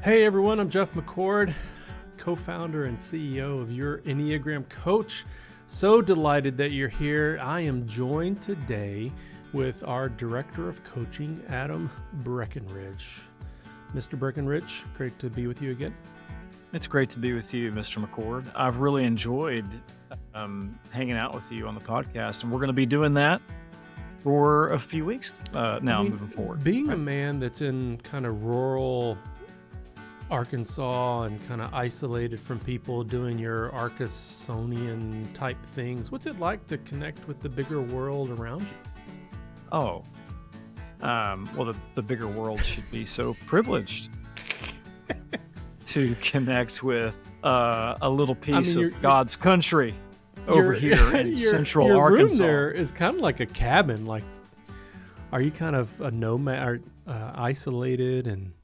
Hey everyone, I'm Jeff McCord, co-founder and CEO of Your Enneagram Coach. So delighted that you're here. I am joined today with our Director of Coaching, Adam Breckenridge. Mr. Breckenridge, great to be with you again. It's great to be with you, Mr. McCord. I've really enjoyed hanging out with you on the podcast, and we're going to be doing that for a few weeks moving forward. Being a man that's in kind of rural Arkansas and kind of isolated from people, doing your Arkansonian type things, what's it like to connect with the bigger world around you? Well, the bigger world should be so privileged to connect with a little piece of God's country over here in Central Arkansas. Your room there is kind of like a cabin. Like, are you kind of a nomad, isolated and?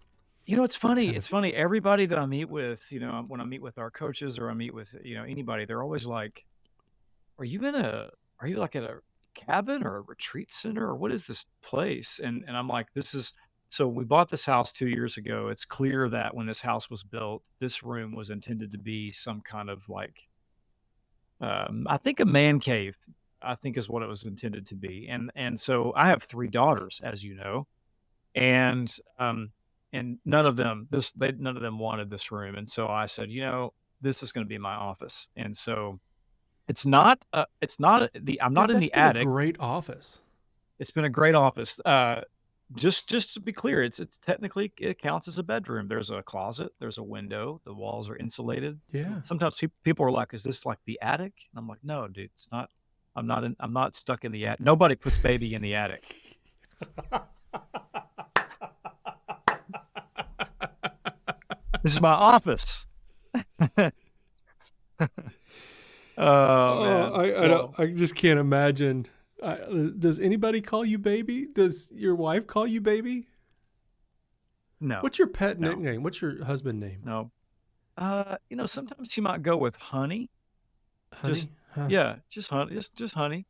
You know, it's funny. It's funny. Everybody that I meet with, when I meet with our coaches or I meet with, anybody, they're always like, are you like at a cabin or a retreat center, or what is this place? And I'm like, so we bought this house 2 years ago. It's clear that when this house was built, this room was intended to be some kind of like, I think a man cave, I think is what it was intended to be. And so I have 3 daughters, as you know, and none of them wanted this room. And so I said, this is going to be my office. And so I'm not in the attic. A great office. It's been a great office. Just to be clear, it's technically, it counts as a bedroom. There's a closet, there's a window, the walls are insulated. Yeah. Sometimes people are like, is this like the attic? And I'm like, no, dude, it's not. I'm not stuck in the attic. Nobody puts baby in the attic. This is my office. Man. I just can't imagine. Does anybody call you baby? Does your wife call you baby? No. What's your pet nickname? What's your husband name? No. Sometimes she might go with honey. Honey? Just honey. Just honey.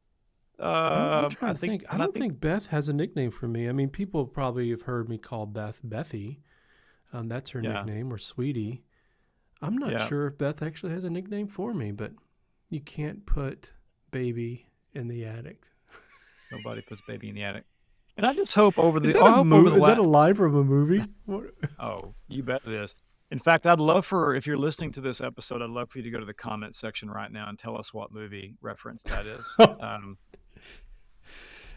I'm trying to think. I don't think Beth has a nickname for me. I mean, people probably have heard me call Beth Bethy. That's her nickname, or Sweetie. I'm not sure if Beth actually has a nickname for me, but you can't put baby in the attic. Nobody puts baby in the attic. And I just hope Is that a line from a movie? Oh, you bet it is. In fact, if you're listening to this episode, I'd love for you to go to the comment section right now and tell us what movie reference that is.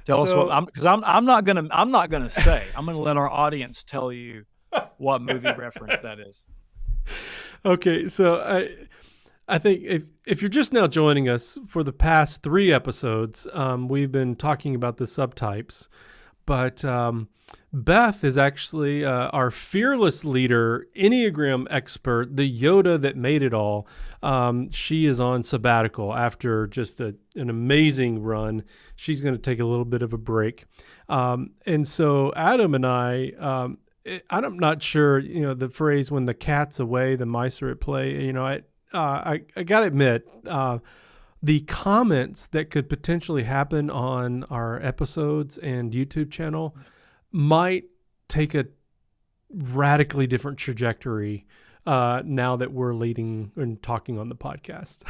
Tell us what, because I'm not gonna say. I'm gonna let our audience tell you what movie reference that is. Okay, so I think if you're just now joining us, for the past 3 episodes, we've been talking about the subtypes, but Beth is actually our fearless leader, Enneagram expert, the Yoda that made it all. She is on sabbatical after just an amazing run. She's going to take a little bit of a break. And so Adam and I'm not sure, the phrase, when the cat's away, the mice are at play. I got to admit, the comments that could potentially happen on our episodes and YouTube channel might take a radically different trajectory now that we're leading and talking on the podcast.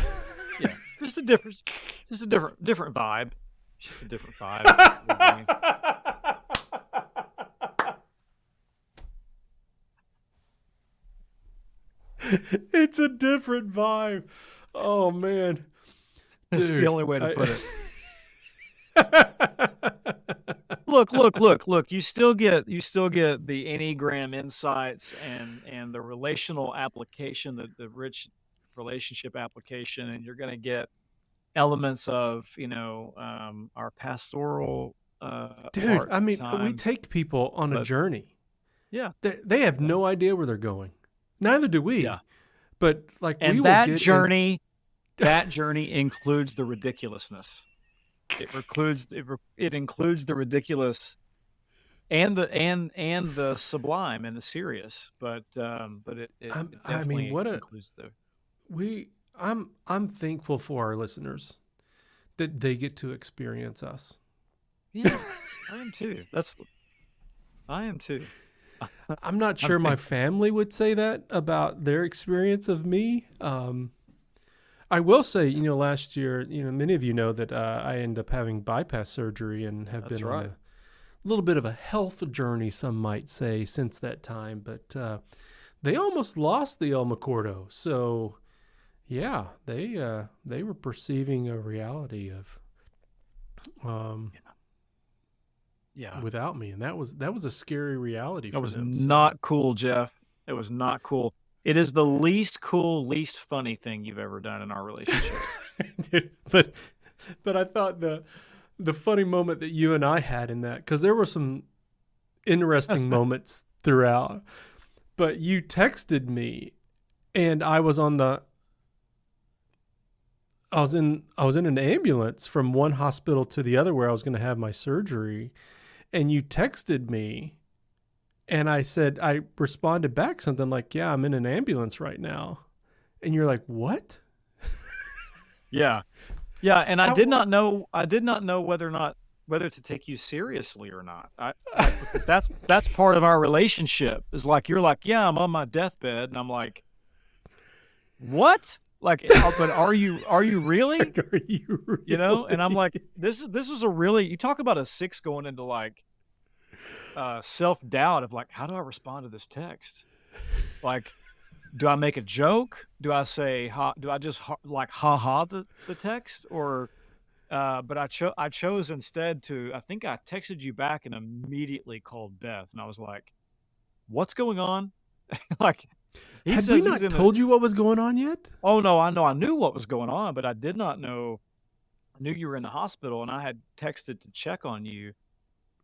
Yeah, just a different vibe. Just a different vibe. It's a different vibe. Oh man, that's the only way to put it. Look. You still get the Enneagram insights and the relational application, the rich relationship application, and you're going to get elements of our pastoral. Dude, I mean, we take people on a journey. Yeah, they have no idea where they're going. Neither do we. Yeah. But that journey includes the ridiculousnly. It includes the ridiculous and the sublime and the serious. But it definitely includes the. I'm thankful for our listeners that they get to experience us. Yeah, I am too. I I'm not I'm sure my family would say that about their experience of me. I will say, last year, many of you know that I ended up having bypass surgery and have That's been on right. a little bit of a health journey, some might say, since that time. But they almost lost the El Macordo. So, yeah, they were perceiving a reality of Yeah. without me, and that was a scary reality That for was them. So, not cool, Jeff. It was not cool. It is the least cool, least funny thing you've ever done in our relationship. but I thought the funny moment that you and I had in that, because there were some interesting moments throughout, but you texted me, and I was in an ambulance from one hospital to the other where I was going to have my surgery, and you texted me, and I responded back something like, "Yeah, I'm in an ambulance right now," and you're like, "What?" Yeah. Yeah, and I How? did not know whether to take you seriously or not. Because that's part of our relationship. Is like you're like, "Yeah, I'm on my deathbed." And I'm like, "What?" Like, but are you really? Are you really? And I'm like, this was a really, you talk about a 6 going into like self-doubt of like, how do I respond to this text? Like, do I make a joke? Do I say do I just like the text? Or but I chose instead I think I texted you back and immediately called Beth, and I was like, what's going on? Like, he Had we says he's not in told you what was going on yet? oh no, I knew what was going on, but I did not know. I knew you were in the hospital, and I had texted to check on you.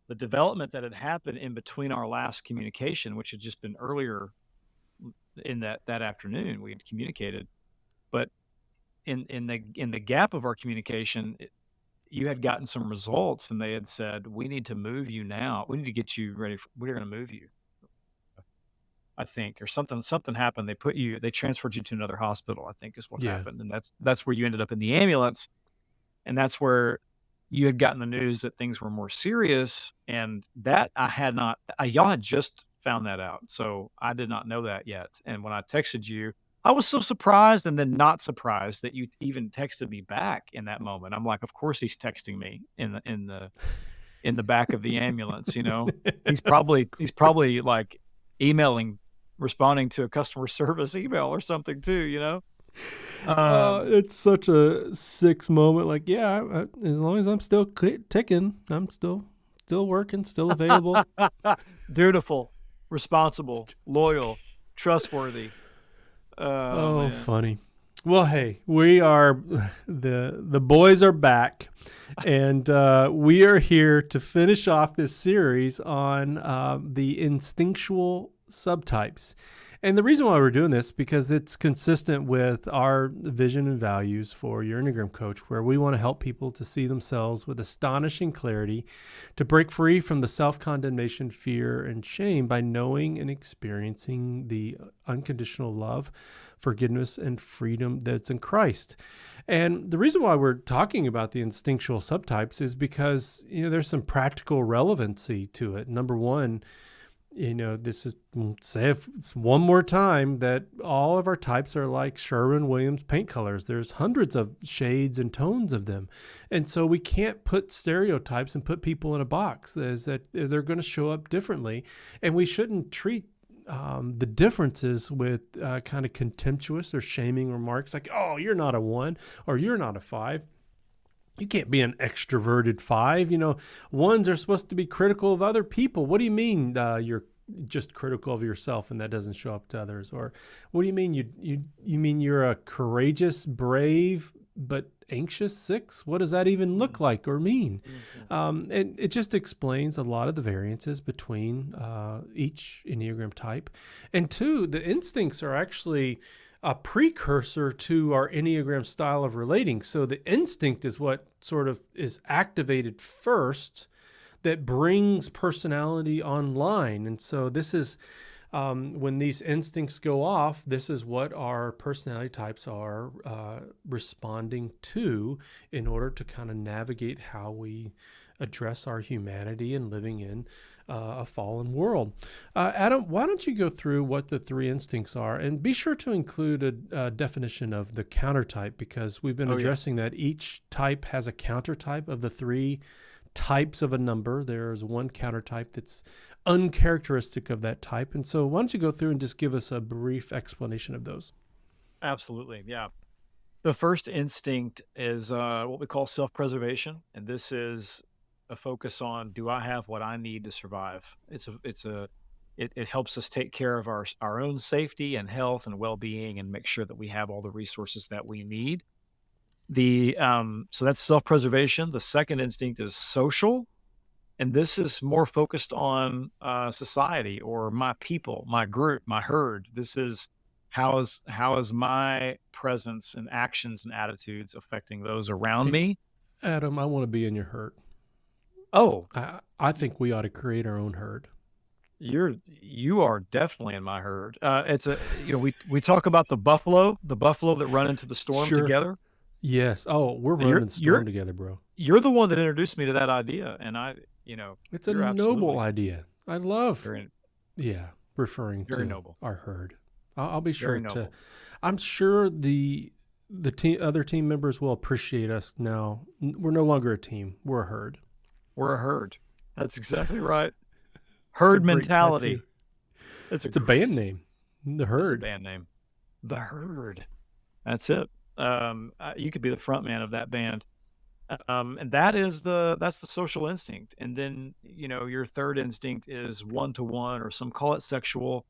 The development that had happened in between our last communication, which had just been earlier in that afternoon, we had communicated, but in the gap of our communication, you had gotten some results, and they had said, we need to move you now. We need to get you ready. We're going to move you, I think, or something happened. They transferred you to another hospital, I think is what Yeah. happened. And that's where you ended up in the ambulance. And that's where you had gotten the news that things were more serious. And that y'all had just found that out. So I did not know that yet. And when I texted you, I was so surprised and then not surprised that you even texted me back in that moment. I'm like, of course he's texting me in the back of the ambulance, He's probably like responding to a customer service email or something too. It's such a 6 moment. Like, yeah, as long as I'm still ticking, I'm still working, still available. Dutiful, responsible, loyal, trustworthy. Oh, Man. funny. Well, hey, we are the boys are back, and we are here to finish off this series on the instinctual subtypes. And the reason why we're doing this because it's consistent with our vision and values for your Enneagram Coach, where we want to help people to see themselves with astonishing clarity, to break free from the self-condemnation, fear, and shame by knowing and experiencing the unconditional love, forgiveness, and freedom that's in Christ. And the reason why we're talking about the instinctual subtypes is because there's some practical relevancy to it. Number one, this is, say it one more time, that all of our types are like Sherwin-Williams paint colors. There's hundreds of shades and tones of them. And so we can't put stereotypes and put people in a box. That they're going to show up differently. And we shouldn't treat the differences with kind of contemptuous or shaming remarks like, oh, you're not a 1 or you're not a 5. You can't be an extroverted 5. 1s are supposed to be critical of other people. What do you mean you're just critical of yourself and that doesn't show up to others? Or what do you mean you mean you're a courageous, brave, but anxious 6? What does that even look like or mean? And it just explains a lot of the variances between each Enneagram type. And 2, the instincts are actually a precursor to our Enneagram style of relating. So the instinct is what sort of is activated first that brings personality online. And so this is when these instincts go off, this is what our personality types are responding to in order to kind of navigate how we address our humanity and living in a fallen world. Adam, why don't you go through what the three instincts are, and be sure to include a definition of the counter type, because we've been addressing that each type has a counter type. Of the three types of a number, there's one counter type that's uncharacteristic of that type. And so why don't you go through and just give us a brief explanation of those? Absolutely. Yeah. The first instinct is what we call self-preservation, and this is a focus on, do I have what I need to survive? It helps us take care of our own safety and health and well-being, and make sure that we have all the resources that we need. So that's self-preservation. The second instinct is social, and this is more focused on society, or my people, my group, my herd. This is how is my presence and actions and attitudes affecting those around me? Adam, I want to be in your herd. Oh, I think we ought to create our own herd. You are definitely in my herd. We talk about the buffalo that run into the storm together. Yes. Oh, we're running the storm together, bro. You're the one that introduced me to that idea, and it's a noble idea. I love, referring to noble. Our herd. I'll be sure to. I'm sure the other team members will appreciate us now. We're no longer a team. We're a herd. We're a herd. That's exactly right. Herd mentality. It's a band name. The Herd. It's a band name. The Herd. That's it. You could be the front man of that band. And that's the social instinct. And then, your third instinct is one-to-one, or some call it sexual.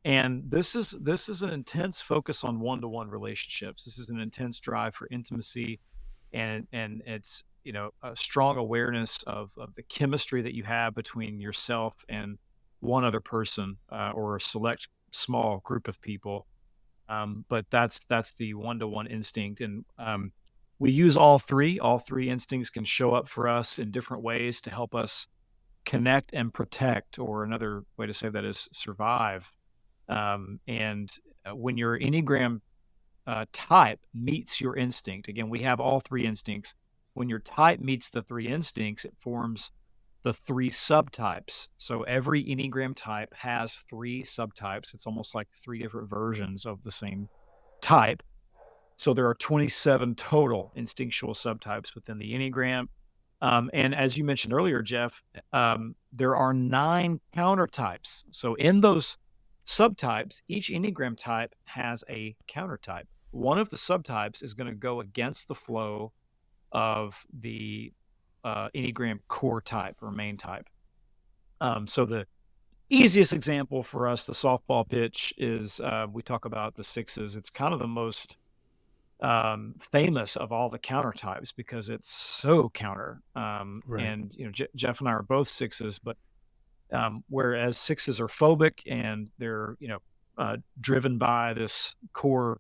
And this is an intense focus on one-to-one relationships. This is an intense drive for intimacy, and it's a strong awareness of the chemistry that you have between yourself and one other person, or a select small group of people. But that's the one-to-one instinct, and we use all three. All three instincts can show up for us in different ways to help us connect and protect, or another way to say that is survive. And when your Enneagram type meets your instinct, again, we have all three instincts. When your type meets the three instincts, it forms the three subtypes. So every Enneagram type has three subtypes. It's almost like three different versions of the same type. So there are 27 total instinctual subtypes within the Enneagram. And as you mentioned earlier, Jeff, there are 9 countertypes. So in those subtypes, each Enneagram type has a countertype. One of the subtypes is going to go against the flow of the Enneagram core type, or main type. So the easiest example for us, the softball pitch, is we talk about the sixes. It's kind of the most famous of all the counter types, because it's so counter. Right. And Jeff and I are both sixes, but whereas sixes are phobic, and they're driven by this core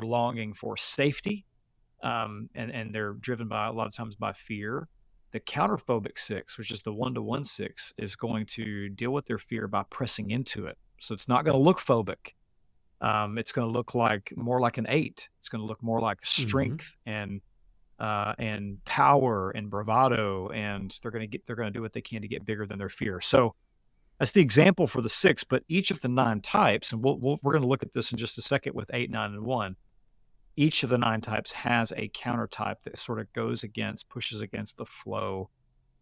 longing for safety, and they're driven by, a lot of times, by fear. The counterphobic six, which is the one-to-one six, is going to deal with their fear by pressing into it. So it's not going to look phobic. It's going to look more like an 8. It's going to look more like strength and power and bravado, and they're going to do what they can to get bigger than their fear. So that's the example for the 6. But each of the 9 types, and we're going to look at this in just a second with 8, 9, and 1. Each of the 9 types has a counter type that sort of pushes against the flow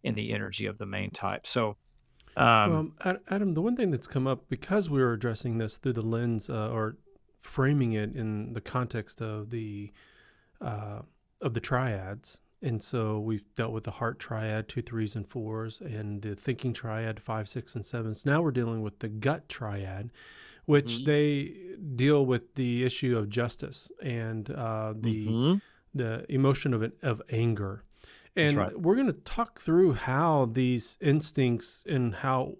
in the energy of the main type. So, Adam, the one thing that's come up, because we were addressing this through the lens, or framing it in the context of the triads, and so we've dealt with the heart triad, 2, 3s, and 4s, and the thinking triad, 5, 6, and 7s. Now we're dealing with the gut triad, which they deal with the issue of justice and the emotion of anger. And we're going to talk through how these instincts and how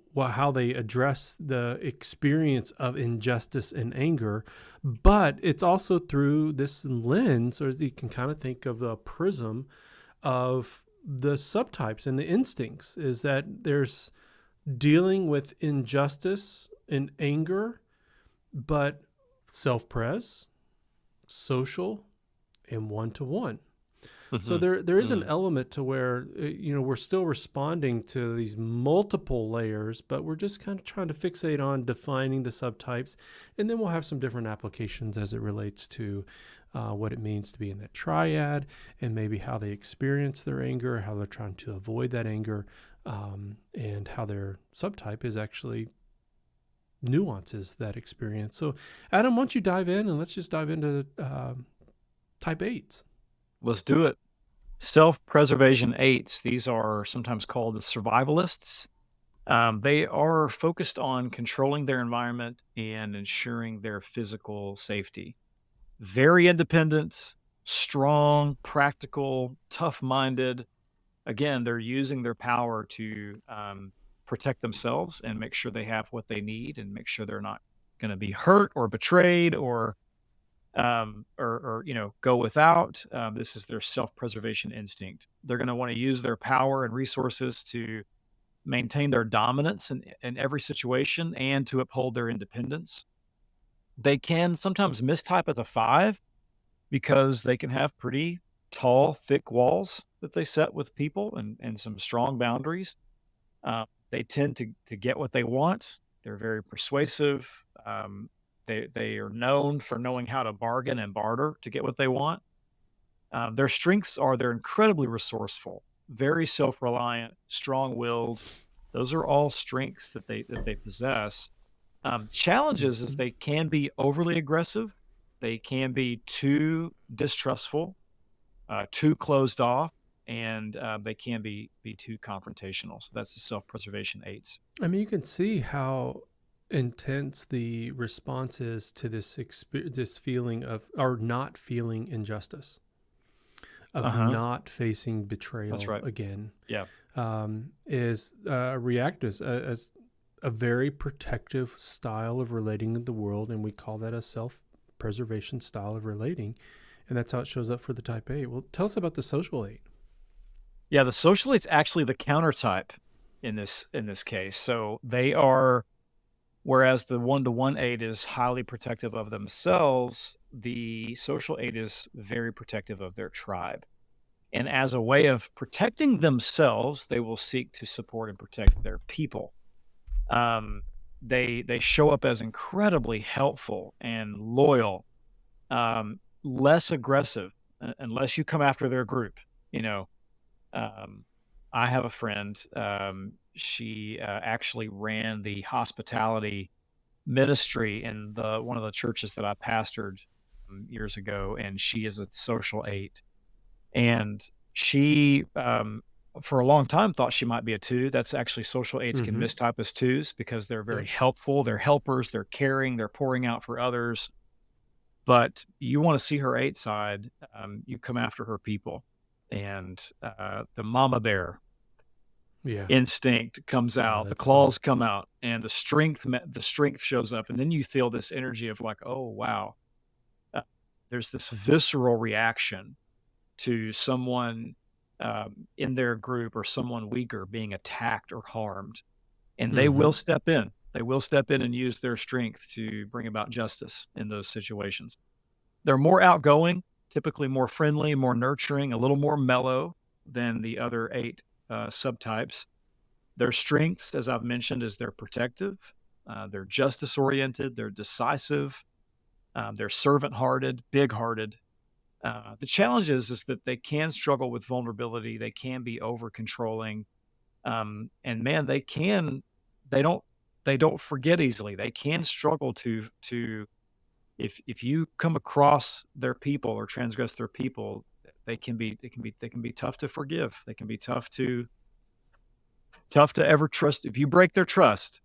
they address the experience of injustice and anger, but it's also through this lens, or you can kind of think of a prism of the subtypes and the instincts, is that there's dealing with injustice and anger, but self-pres, social, and one-to-one. So Hmm. there is an element to where we're still responding to these multiple layers, but we're just kind of trying to fixate on defining the subtypes, and then we'll have some different applications as it relates to what it means to be in that triad, and maybe how they experience their anger, how they're trying to avoid that anger, and how their subtype is actually nuances that experience. So, Adam, why don't you dive in and let's just dive into type 8s. Let's do it. Self-preservation eights. These are sometimes called the survivalists. They are focused on controlling their environment and ensuring their physical safety. Very independent, strong, practical, tough-minded. Again, they're using their power to protect themselves and make sure they have what they need and make sure they're not going to be hurt or betrayed or go without. This is their self-preservation instinct. They're going to want to use their power and resources to maintain their dominance in every situation and to uphold their independence. They can sometimes mistype at the 5 because they can have pretty tall, thick walls that they set with people and some strong boundaries. They tend to get what they want. They're very persuasive. They are known for knowing how to bargain and barter to get what they want. Their strengths are they're incredibly resourceful, very self-reliant, strong-willed. Those are all strengths that they possess. Challenges is they can be overly aggressive. They can be too distrustful, too closed off, and they can be too confrontational. So that's the self-preservation 8s. I mean, you can see how intense the response is to this feeling of, or not feeling injustice, of not facing betrayal. That's right. Again. Yeah. Is react as a very protective style of relating in the world, and we call that a self-preservation style of relating, and that's how it shows up for the type 8. Well, tell us about the social 8. Yeah, the social 8's actually the counter type in this case. So they are, whereas the 1-to-1 8 is highly protective of themselves, the social 8 is very protective of their tribe. And as a way of protecting themselves, they will seek to support and protect their people. They show up as incredibly helpful and loyal, less aggressive, unless you come after their group. I have a friend. She actually ran the hospitality ministry in one of the churches that I pastored years ago, and she is a social 8. And she, for a long time, thought she might be a 2. That's actually social 8s can mistype as 2s because they're very helpful. They're helpers. They're caring. They're pouring out for others. But you want to see her 8 side, you come after her people. And the mama bear instinct comes out, the claws come out, and the strength shows up. And then you feel this energy of like, oh, wow. There's this visceral reaction to someone in their group or someone weaker being attacked or harmed. And they will step in. They will step in and use their strength to bring about justice in those situations. They're more outgoing, typically more friendly, more nurturing, a little more mellow than the other 8 subtypes. Their strengths, as I've mentioned, is they're protective, they're justice-oriented, they're decisive, they're servant-hearted, big-hearted. The challenge is that they can struggle with vulnerability. They can be over-controlling. And man, they don't forget easily. They can struggle to if you come across their people or transgress their people, they can be tough to forgive. They can be tough to ever trust. If you break their trust,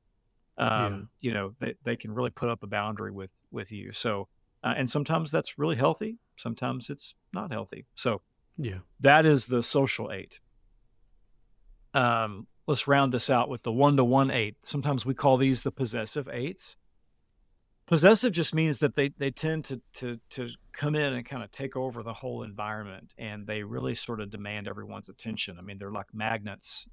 they can really put up a boundary with you. So, and sometimes that's really healthy. Sometimes it's not healthy. So that is the social 8. Let's round this out with the 1-to-1 8. Sometimes we call these the possessive 8s. Possessive just means that they tend to come in and kind of take over the whole environment, and they really sort of demand everyone's attention. I mean, they're like magnets.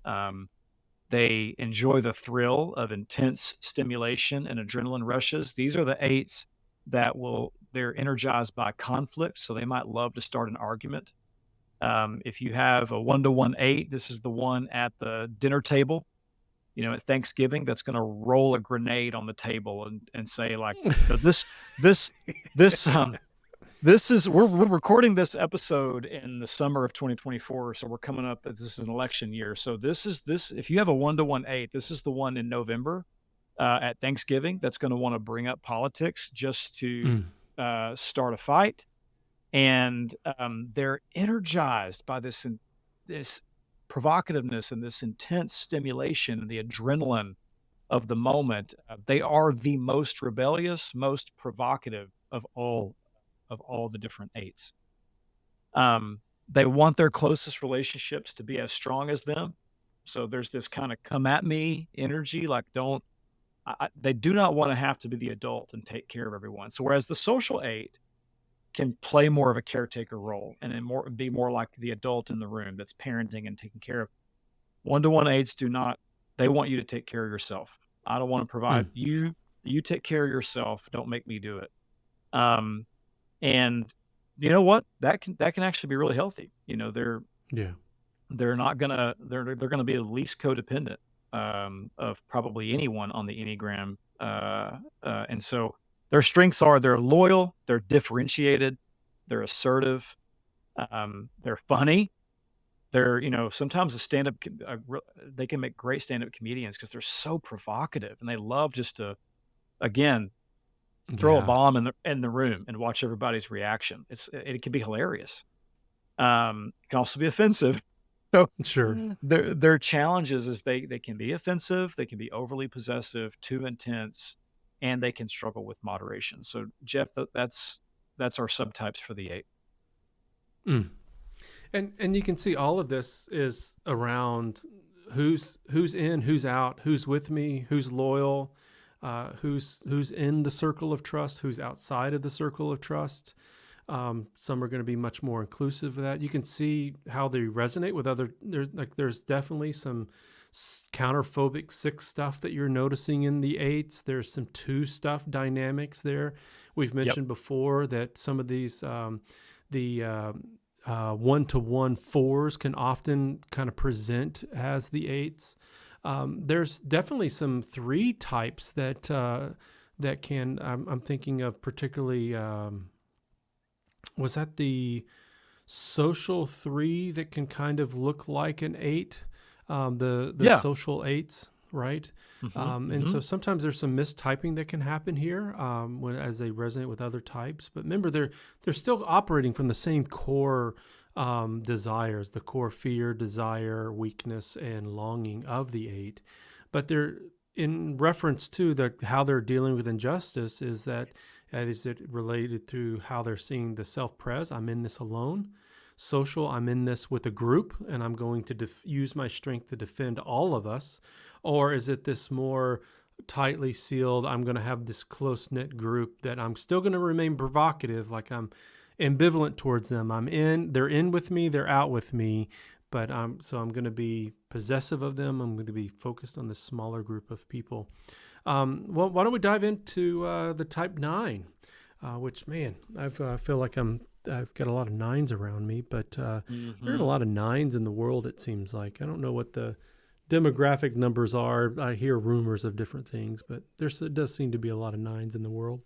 They enjoy the thrill of intense stimulation and adrenaline rushes. These are the 8s that they're energized by conflict, so they might love to start an argument. If you have a 1-to-1 8, this is the one at the dinner table, at Thanksgiving, that's going to roll a grenade on the table and say like, this, this, this is we're recording this episode in the summer of 2024, so we're coming up. This is an election year, so this. If you have a 1-to-1 8, this is the one in November at Thanksgiving that's going to want to bring up politics just to start a fight, and they're energized by this provocativeness and this intense stimulation and the adrenaline of the moment. They are the most rebellious, most provocative of all the different 8s. They want their closest relationships to be as strong as them. So there's this kind of come at me energy, like they do not want to have to be the adult and take care of everyone. So whereas the social 8 can play more of a caretaker role and be more like the adult in the room that's parenting and taking care of, 1-to-1 8s do not. They want you to take care of yourself. I don't want to provide you take care of yourself. Don't make me do it. And you know what? That can actually be really healthy. They're not gonna they're gonna be the least codependent of probably anyone on the Enneagram. And so their strengths are they're loyal, they're differentiated, they're assertive, they're funny. They're sometimes they can make great stand-up comedians because they're so provocative and they love just to throw a bomb in the room and watch everybody's reaction. It can be hilarious. It can also be offensive. So Sure. Their challenges is they can be offensive, they can be overly possessive, too intense, and they can struggle with moderation. So Jeff, that's our subtypes for the 8. And you can see all of this is around who's in, who's out, who's with me, who's loyal, who's in the circle of trust, who's outside of the circle of trust. Some are going to be much more inclusive of that. You can see how they resonate with other. There's definitely some counterphobic 6 stuff that you're noticing in the 8s. There's some 2 stuff dynamics there. We've mentioned before that some of these the 1-to-1 4s can often kind of present as the 8s. There's definitely some 3 types that can. I'm thinking of particularly. Was that the social 3 that can kind of look like an 8? The social 8s, right? And so sometimes there's some mistyping that can happen here as they resonate with other types. But remember, they're still operating from the same core desires, the core fear, desire, weakness, and longing of the 8. But they're in reference to how they're dealing with injustice is it related to how they're seeing the self-pres, I'm in this alone. Social, I'm in this with a group, and I'm going to use my strength to defend all of us. Or is it this more tightly sealed, I'm going to have this close-knit group that I'm still going to remain provocative, like I'm ambivalent towards them. They're in with me, they're out with me, but so I'm going to be possessive of them. I'm going to be focused on this smaller group of people. Well, why don't we dive into the type 9, which, man, I feel like I've got a lot of 9s around me, but there are a lot of 9s in the world, it seems like. I don't know what the demographic numbers are. I hear rumors of different things, but it does seem to be a lot of 9s in the world.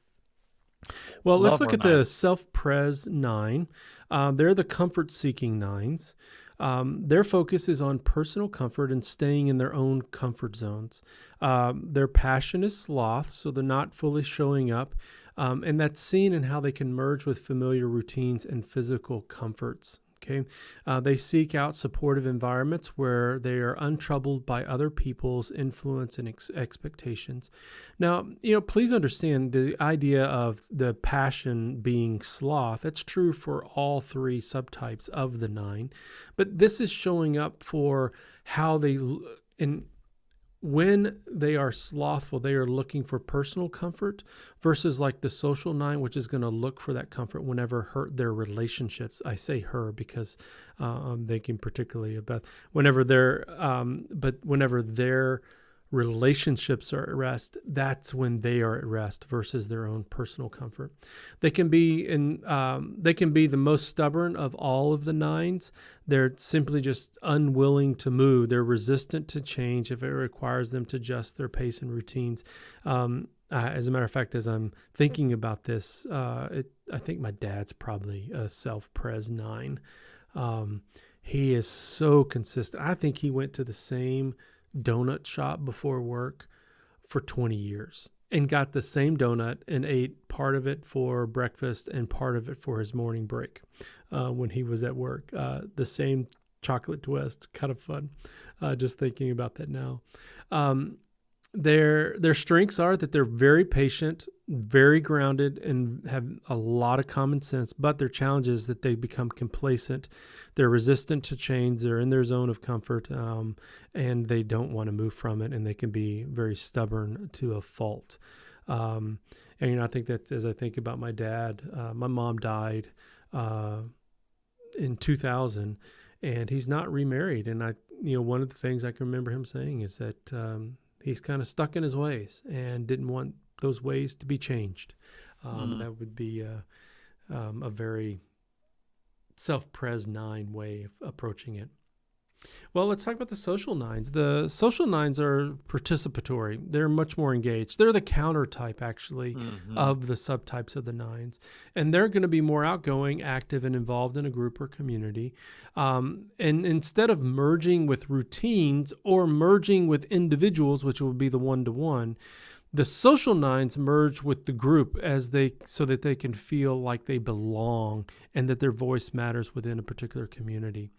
Well, let's look at the self-pres 9. They're the comfort-seeking 9s. Their focus is on personal comfort and staying in their own comfort zones. Their passion is sloth, so they're not fully showing up. And that's seen in how they can merge with familiar routines and physical comforts. Okay, they seek out supportive environments where they are untroubled by other people's influence and expectations. Now, please understand the idea of the passion being sloth. That's true for all 3 subtypes of the 9, but this is showing up for how when they are slothful, they are looking for personal comfort versus like the social 9, which is going to look for that comfort whenever their relationships. I say her because I'm thinking particularly about whenever their relationships are at rest, that's when they are at rest versus their own personal comfort. They can be the most stubborn of all of the nines. They're simply just unwilling to move. They're resistant to change if it requires them to adjust their pace and routines. As a matter of fact, as I'm thinking about this, I think my dad's probably a self-pres 9. He is so consistent. I think he went to the same donut shop before work for 20 years and got the same donut and ate part of it for breakfast and part of it for his morning break when he was at work. The same chocolate twist, kind of fun, just thinking about that now. Their strengths are that they're very patient, very grounded, and have a lot of common sense, but their challenge is that they become complacent. They're resistant to change. They're in their zone of comfort, and they don't want to move from it, and they can be very stubborn to a fault. And, I think that as I think about my dad, my mom died in 2000, and he's not remarried. And one of the things I can remember him saying is that he's kind of stuck in his ways and didn't want those ways to be changed. That would be a very self-pres 9 way of approaching it. Well, let's talk about the social 9s. The social 9s are participatory. They're much more engaged. They're the counter type, actually, of the subtypes of the 9s. And they're going to be more outgoing, active, and involved in a group or community. And instead of merging with routines or merging with individuals, which will be the one-to-one, the social 9s merge with the group so that they can feel like they belong and that their voice matters within a particular community.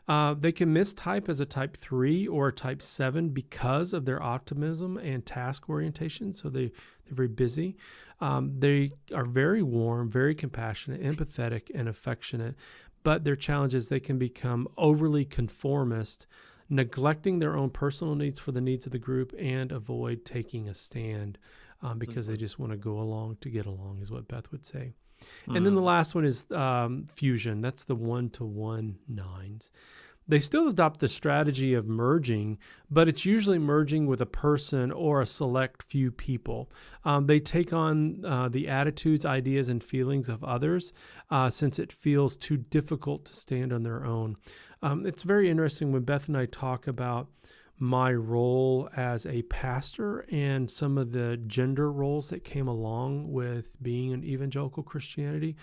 They can mistype as a type 3 or a type 7 because of their optimism and task orientation. So they're very busy. They are very warm, very compassionate, empathetic, and affectionate. But their challenge is they can become overly conformist, neglecting their own personal needs for the needs of the group, and avoid taking a stand because they just want to go along to get along, is what Beth would say. And then the last one is fusion. That's the 1-to-1 9s. They still adopt the strategy of merging, but it's usually merging with a person or a select few people. They take on the attitudes, ideas, and feelings of others since it feels too difficult to stand on their own. It's very interesting when Beth and I talk about my role as a pastor and some of the gender roles that came along with being an evangelical Christianity.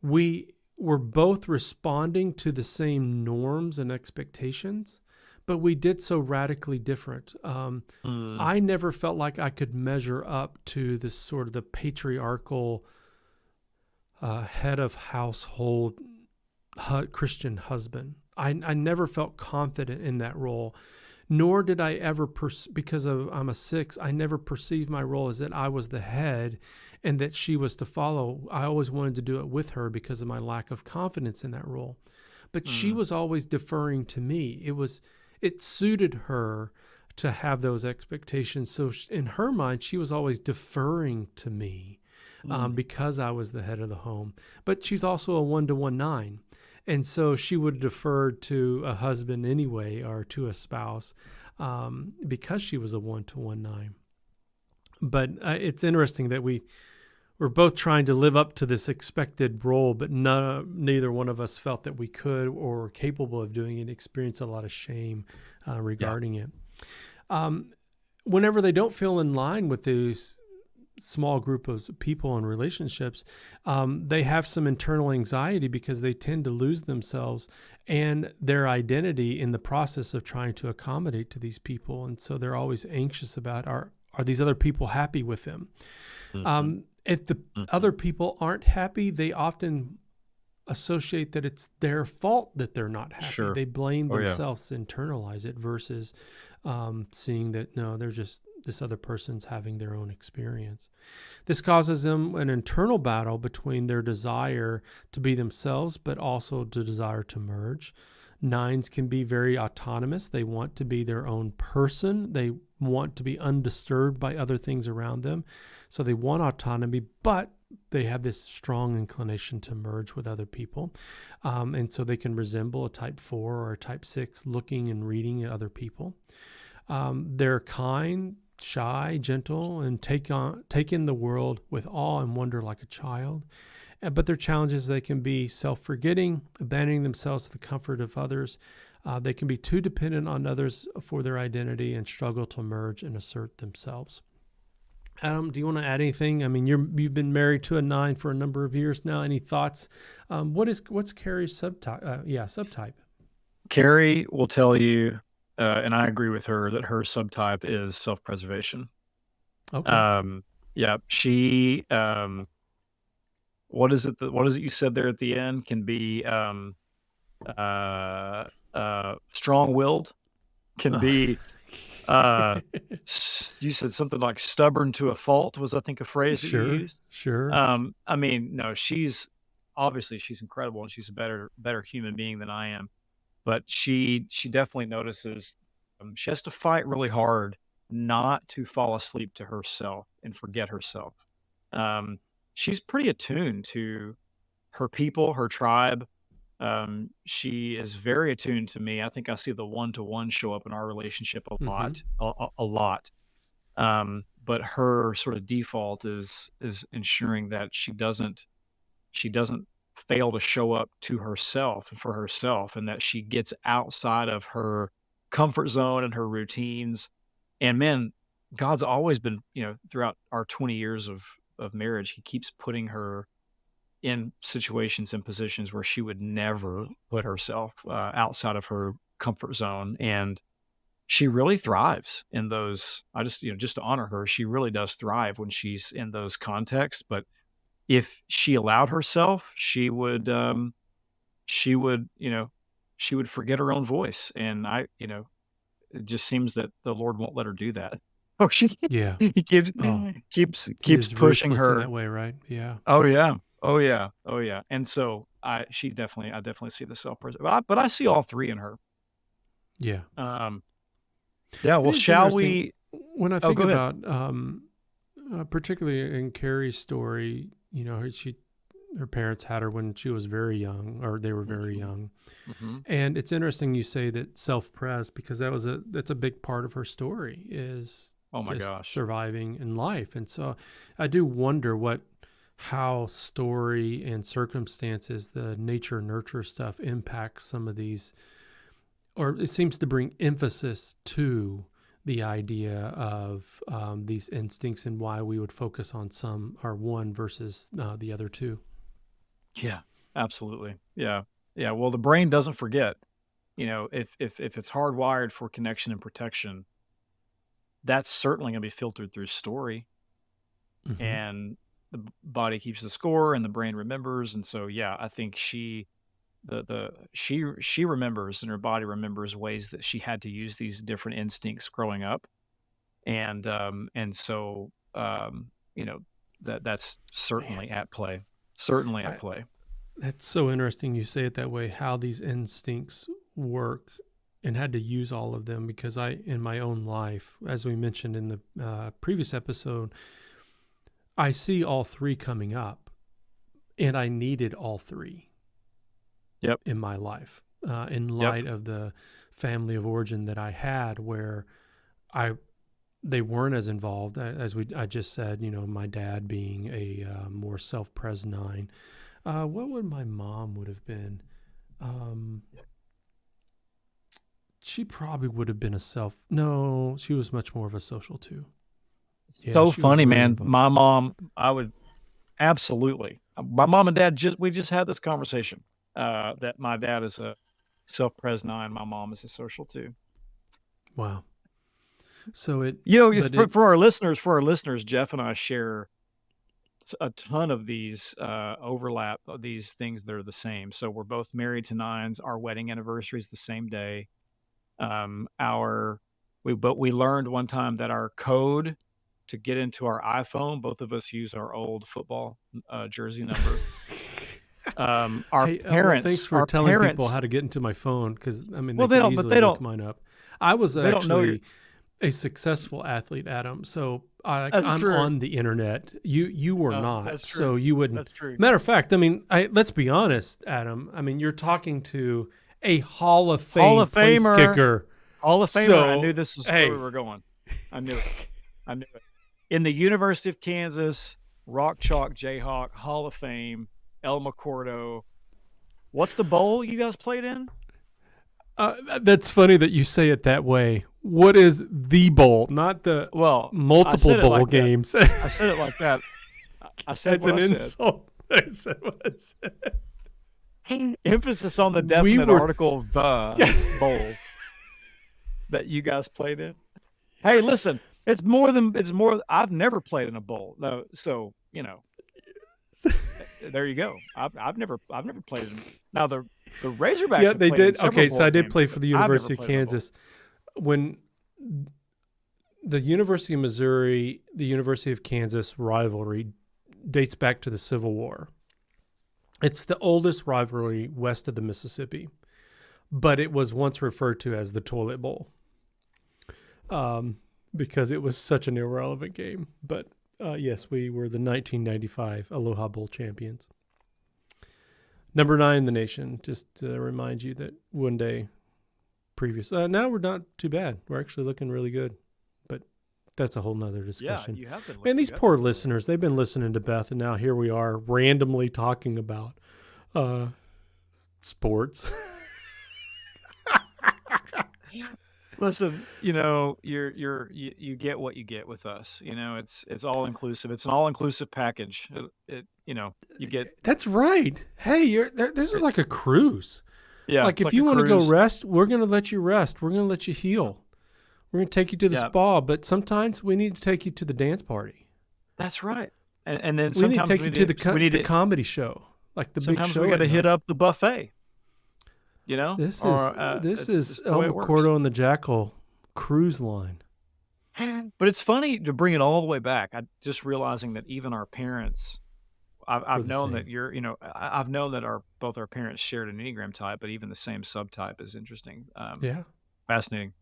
We were both responding to the same norms and expectations, but we did so radically different. I never felt like I could measure up to this sort of the patriarchal head of household Christian husband. I never felt confident in that role, nor did I ever, because I'm a 6, I never perceived my role as that I was the head and that she was to follow. I always wanted to do it with her because of my lack of confidence in that role. But she was always deferring to me. It suited her to have those expectations. So in her mind, she was always deferring to me because I was the head of the home. But she's also a 1-to-1 9. And so she would defer to a husband anyway, or to a spouse, because she was a 1-to-1 9. But it's interesting that we're both trying to live up to this expected role, but neither one of us felt that we could or were capable of doing it, experienced a lot of shame regarding it. Whenever they don't feel in line with these small group of people and relationships, they have some internal anxiety because they tend to lose themselves and their identity in the process of trying to accommodate to these people. And so they're always anxious about, are these other people happy with them? If the other people aren't happy, they often associate that it's their fault that they're not happy. Sure. They blame themselves, internalize it, versus seeing that, no, they're just, this other person's having their own experience. This causes them an internal battle between their desire to be themselves, but also the desire to merge. 9s can be very autonomous. They want to be their own person. They want to be undisturbed by other things around them. So they want autonomy, but they have this strong inclination to merge with other people. And so they can resemble a type 4 or a type 6 looking and reading at other people. They're kind, shy, gentle, and take in the world with awe and wonder like a child. But their challenges, they can be self-forgetting, abandoning themselves to the comfort of others. They can be too dependent on others for their identity and struggle to emerge and assert themselves. Adam, do you want to add anything? I mean, you've been married to a 9 for a number of years now. Any thoughts? What's Carrie's subtype? Subtype. Carrie will tell you, and I agree with her, that her subtype is self-preservation. Okay. Yeah, she. What is it you said there at the end? Can be strong-willed. Can be. You said something like stubborn to a fault was, I think, a phrase that you used. Sure. I mean, no, she's incredible, and she's a better human being than I am. But she definitely notices she has to fight really hard not to fall asleep to herself and forget herself. She's pretty attuned to her people, her tribe. She is very attuned to me. I think I see the one-to-one show up in our relationship a lot, a lot. But her sort of default is ensuring that she doesn't fail to show up to herself and for herself, and that she gets outside of her comfort zone and her routines. And man, God's always been, throughout our 20 years of marriage, he keeps putting her in situations and positions where she would never put herself outside of her comfort zone. And she really thrives in those. I just to honor her, she really does thrive when she's in those contexts. But if she allowed herself, she would forget her own voice. And it just seems that the Lord won't let her do that. Oh, he keeps pushing her in that way, right? Yeah. Oh yeah. And so I definitely see the self-preservation, but I see all three in her. Yeah. Yeah. Well, shall we? When I think about, particularly in Carrie's story, her parents had her when she was very young, or they were very young. And it's interesting you say that self-pres, because that's a big part of her story is surviving in life. And so I do wonder how story and circumstances, the nature nurture stuff, impacts some of these, or it seems to bring emphasis to the idea of these instincts and why we would focus on some or one versus the other two. Yeah, absolutely. Yeah. Well, the brain doesn't forget. If it's hardwired for connection and protection, that's certainly going to be filtered through story, and the body keeps the score, and the brain remembers. And so, yeah, I think she remembers, and her body remembers ways that she had to use these different instincts growing up, and so that's certainly at play. Certainly at play. That's so interesting you say it that way, how these instincts work, and had to use all of them, because in my own life, as we mentioned in the previous episode, I see all three coming up, and I needed all three in my life in light of the family of origin that I had, where they weren't as involved as I just said, my dad being a more self-pres 9. What would my mom would have been? She probably would have been no, she was much more of a social 2. Yeah, so funny, man. My mom, I would absolutely. My mom and dad we just had this conversation that my dad is a self-pres 9, my mom is a social 2. Wow. So for our listeners, Jeff and I share a ton of these overlap of these things that are the same. So we're both married to 9s. Our wedding anniversary is the same day. We learned one time that our code to get into our iPhone, both of us use our old football jersey number. Thanks for telling people how to get into my phone, because they can easily look mine up. I was actually a successful athlete, Adam. So I'm on the internet. You were not. That's true. So you wouldn't. That's true. Matter of fact, let's be honest, Adam. You're talking to a Hall of Fame place kicker. Hall of Famer. I knew this was where we hey, were going. I knew it. I knew it. In the University of Kansas, Rock Chalk Jayhawk, Hall of Fame, El Macordo. What's the bowl you guys played in? that's funny that you say it that way. What is the bowl, not the Well, multiple bowl like games? I said it like that. I said That's what an I said. insult. I said what I said. Emphasis on the definite article, the bowl that you guys played in. Hey, listen, it's more. I've never played in a bowl, no. So there you go. I've never played in. Now the Razorbacks. Yeah, they did. Okay, so I did games, play for the University of played in a bowl. Kansas when the University of Missouri, the University of Kansas rivalry dates back to the Civil War. It's the oldest rivalry west of the Mississippi, but it was once referred to as the Toilet Bowl because it was such an irrelevant game. But yes, we were the 1995 Aloha Bowl champions. Number 9 in the nation, just to remind you that one day previous. Now we're not too bad. We're actually looking really good. But that's a whole nother discussion. Yeah, you have been. Man, these poor listeners, they've been listening to Beth, and now here we are randomly talking about sports. Listen, you get what you get with us. It's all inclusive. It's an all inclusive package. You get. That's right. Hey, this is like a cruise. Yeah. Like if you want to go rest, we're going to let you rest. We're going to let you heal. We're going to take you to the spa, but sometimes we need to take you to the dance party. That's right. And then we need to take you to the comedy show, like the big show. Sometimes we got to hit up the buffet. This is El Macordo and the Jackal cruise line. But it's funny to bring it all the way back. I just realizing that even our parents, I've known that I've known that both our parents shared an Enneagram type, but even the same subtype is interesting. Fascinating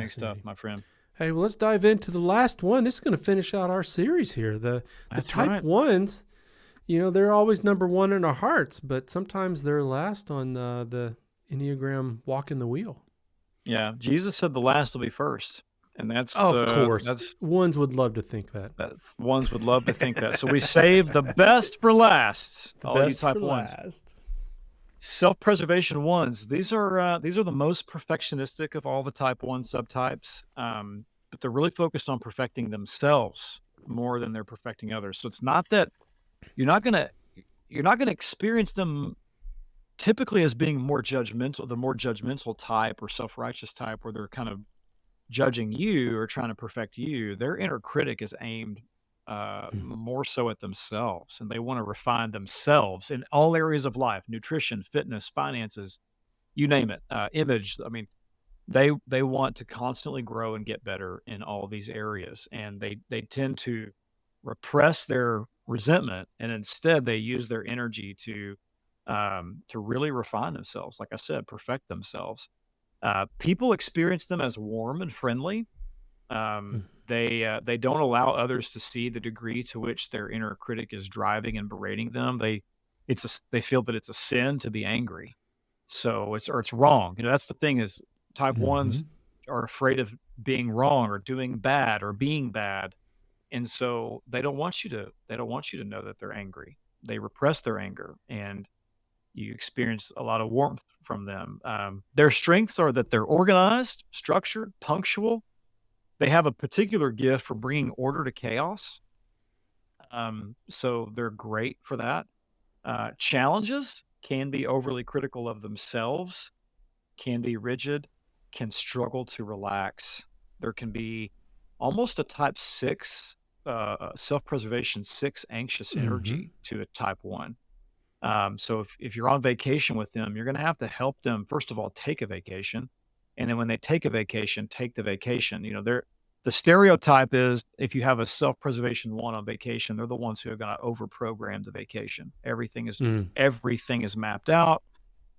stuff, my friend. Hey, well, let's dive into the last one. This is going to finish out our series here. The type ones, they're always number one in our hearts, but sometimes they're last on the Enneagram walking the wheel. Yeah, Jesus said the last will be first. And that's of course. Ones would love to think that. Ones would love to think that. So we saved the best for last. All you type ones. Self-preservation ones. These are the most perfectionistic of all the type 1 subtypes. But they're really focused on perfecting themselves more than they're perfecting others. So it's not that you're not gonna experience them typically as being more judgmental, the more judgmental type or self-righteous type, where they're kind of judging you or trying to perfect you. Their inner critic is aimed more so at themselves, and they want to refine themselves in all areas of life: nutrition, fitness, finances, you name it, image. I mean, they want to constantly grow and get better in all these areas, and they tend to repress their resentment, and instead they use their energy to really refine themselves. Like I said, perfect themselves. People experience them as warm and friendly. They don't allow others to see the degree to which their inner critic is driving and berating them. They feel that it's a sin to be angry, so it's wrong. That's the thing, is type ones are afraid of being wrong or doing bad or being bad, and so they don't want you to know that they're angry. They repress their anger, and you experience a lot of warmth from them. Their strengths are that they're organized, structured, punctual. They have a particular gift for bringing order to chaos. So they're great for that. Challenges: can be overly critical of themselves, can be rigid, can struggle to relax. There can be almost a type 6, self-preservation 6 anxious energy to a type 1. So if you're on vacation with them, you're going to have to help them, first of all, take a vacation. And then when they take a vacation, take the vacation. The stereotype is, if you have a self-preservation 1 on vacation, they're the ones who are going to over-program the vacation. Everything is mapped out.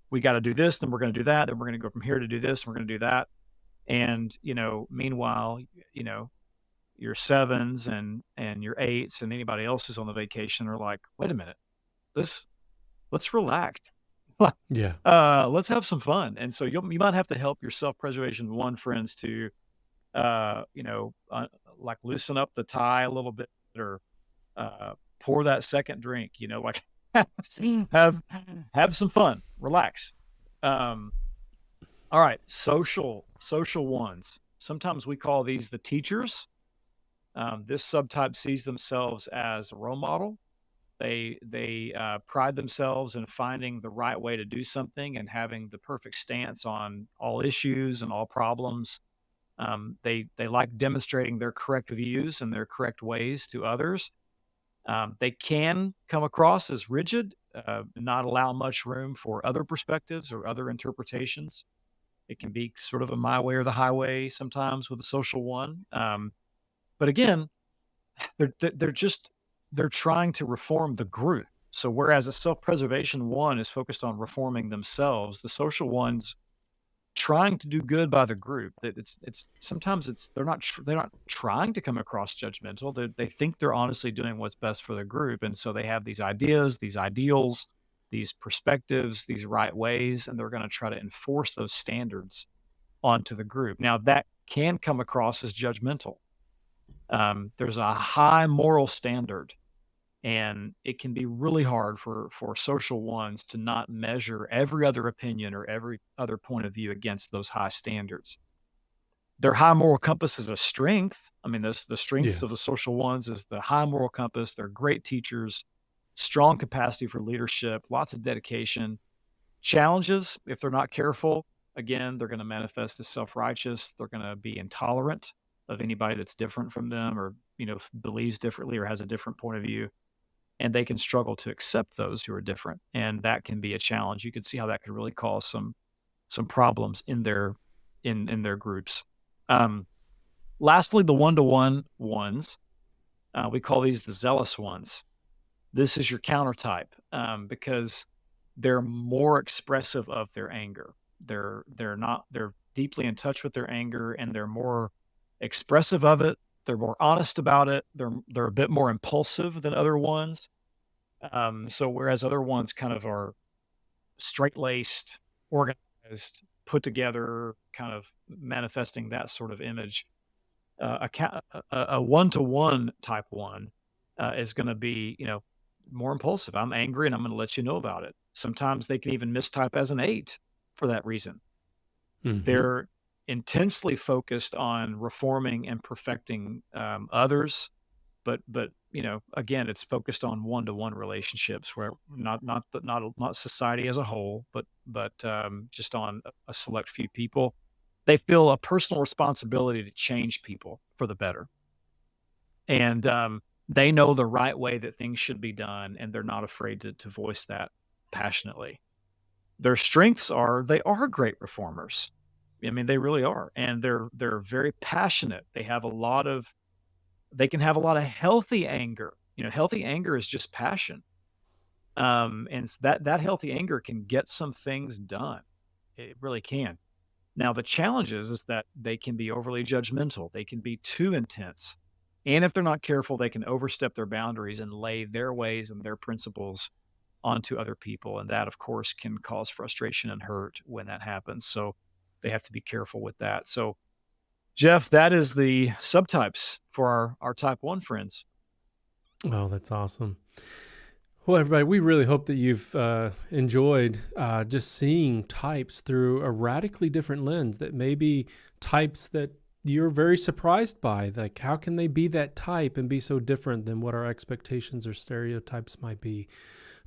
We got to do this, then we're going to do that, then we're going to go from here to do this, and we're going to do that. And, meanwhile, your 7s and your 8s and anybody else who's on the vacation are like, wait a minute, let's relax. Yeah. Let's have some fun. And so you might have to help your self-preservation one friends to, you know, like loosen up the tie a little bit, or pour that second drink, you know, like have have some fun, relax. Um, all right, social ones. Sometimes we call these the teachers. This subtype sees themselves as a role model. They pride themselves in finding the right way to do something and having the perfect stance on all issues and all problems. They like demonstrating their correct views and their correct ways to others. They can come across as rigid, not allow much room for other perspectives or other interpretations. It can be sort of a my way or the highway sometimes with a social one. But again, they're just they're trying to reform the group. So whereas a self-preservation one is focused on reforming themselves, the social ones trying to do good by the group. That it's sometimes it's they're not trying to come across judgmental. They think they're honestly doing what's best for the group, and so they have these ideas, these ideals, these perspectives, these right ways, and they're going to try to enforce those standards onto the group. Now that can come across as judgmental. There's a high moral standard, and it can be really hard for social ones to not measure every other opinion or every other point of view against those high standards. Their high moral compass is a strength. I mean, the strengths of the Yes. social ones is the high moral compass. They're great teachers, strong capacity for leadership, lots of dedication. Challenges, if they're not careful, again, they're going to manifest as self-righteous. They're going to be intolerant of anybody that's different from them, or believes differently or has a different point of view, and they can struggle to accept those who are different, and that can be a challenge. You can see how that could really cause some problems in their groups. Um, Lastly, the one-to-one ones, we call these the zealous ones. This is your counter type, because they're more expressive of their anger. They're deeply in touch with their anger, and they're more expressive of it. They're more honest about it. They're a bit more impulsive than other ones. So whereas other ones kind of are straight-laced, organized, put together, kind of manifesting that sort of image, a one-to-one type one is going to be, more impulsive. I'm angry and I'm going to let you know about it. Sometimes they can even mistype as an 8 for that reason. Hmm. They're intensely focused on reforming and perfecting others, but again, it's focused on one-to-one relationships, where not society as a whole, but just on a select few people. They feel a personal responsibility to change people for the better, and they know the right way that things should be done, and they're not afraid to voice that passionately. Their strengths are they are great reformers. I mean, they really are, and they're very passionate. They can have a lot of healthy anger. Healthy anger is just passion. And that healthy anger can get some things done. It really can. Now, the challenge is that they can be overly judgmental. They can be too intense. And if they're not careful, they can overstep their boundaries and lay their ways and their principles onto other people. And that, of course, can cause frustration and hurt when that happens. So they have to be careful with that. So, Jeff, that is the subtypes for our type 1 friends. Oh, that's awesome. Well, everybody, we really hope that you've enjoyed just seeing types through a radically different lens, that maybe types that you're very surprised by. Like, how can they be that type and be so different than what our expectations or stereotypes might be?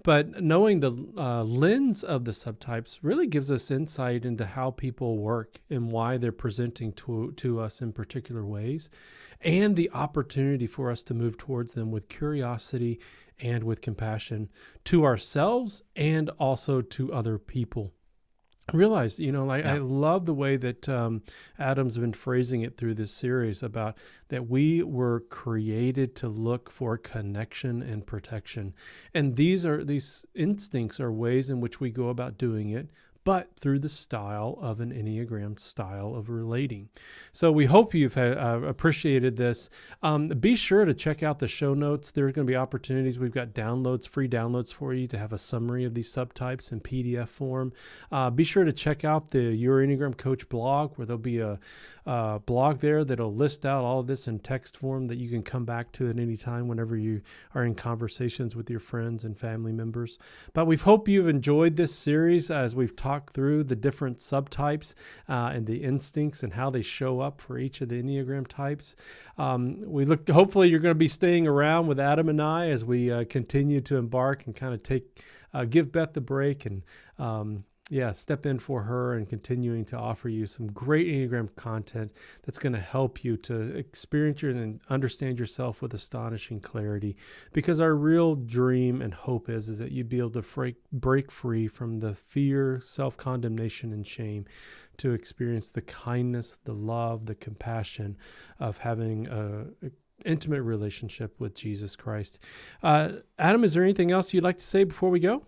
But knowing the lens of the subtypes really gives us insight into how people work and why they're presenting to us in particular ways, and the opportunity for us to move towards them with curiosity and with compassion to ourselves and also to other people. Realize, I Yeah. love the way that Adam's been phrasing it through this series, about that we were created to look for connection and protection. And these instincts are ways in which we go about doing it, but through the style of an Enneagram style of relating. So we hope you've appreciated this. Be sure to check out the show notes. There's going to be opportunities. We've got downloads, free downloads for you to have a summary of these subtypes in PDF form. Be sure to check out the Your Enneagram Coach blog, where there'll be a blog there that'll list out all of this in text form that you can come back to at any time whenever you are in conversations with your friends and family members. But we hope you've enjoyed this series as we've talked through the different subtypes and the instincts and how they show up for each of the Enneagram types. Hopefully you're going to be staying around with Adam and I as we continue to embark and kind of give Beth the break and step in for her and continuing to offer you some great Enneagram content that's going to help you to experience and understand yourself with astonishing clarity. Because our real dream and hope is that you'd be able to break free from the fear, self-condemnation, and shame to experience the kindness, the love, the compassion of having a intimate relationship with Jesus Christ. Adam, is there anything else you'd like to say before we go?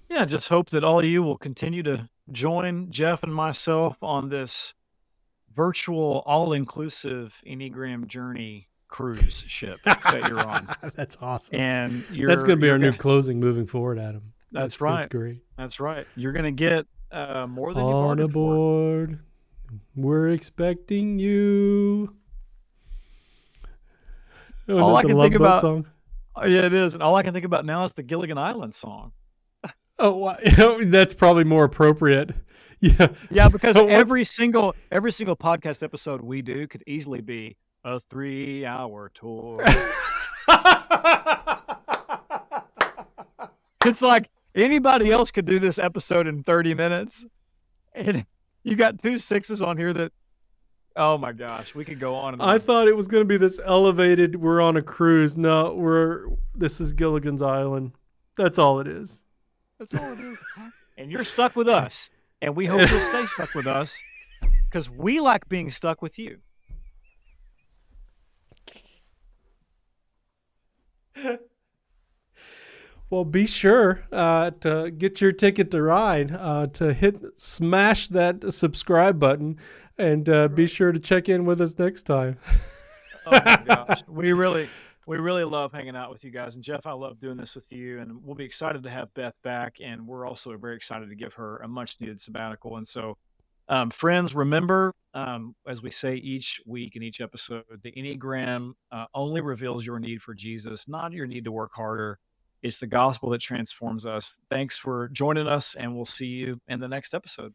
Yeah, just hope that all of you will continue to join Jeff and myself on this virtual, all-inclusive Enneagram journey cruise ship that you're on. That's awesome. And that's going to be our new closing moving forward, Adam. That's right. That's great. That's right. You're going to get more than you on bargained aboard. We're expecting you. Oh, all I can think about. Song? Yeah, it is. And all I can think about now is the Gilligan Island song. Oh, that's probably more appropriate. Yeah. Yeah, because every single podcast episode we do could easily be a 3-hour tour. It's like anybody else could do this episode in 30 minutes. And you got 2 6s on here that, oh my gosh, we could go on and on. I thought it was going to be this elevated, we're on a cruise. No, this is Gilligan's Island. That's all it is. That's all it is. And you're stuck with us. And we hope you'll stay stuck with us because we like being stuck with you. Well, be sure to get your ticket to ride, to smash that subscribe button, and be sure to check in with us next time. Oh my gosh. We really love hanging out with you guys. And Jeff, I love doing this with you. And we'll be excited to have Beth back. And we're also very excited to give her a much needed sabbatical. And so, friends, remember, as we say each week in each episode, the Enneagram only reveals your need for Jesus, not your need to work harder. It's the gospel that transforms us. Thanks for joining us, and we'll see you in the next episode.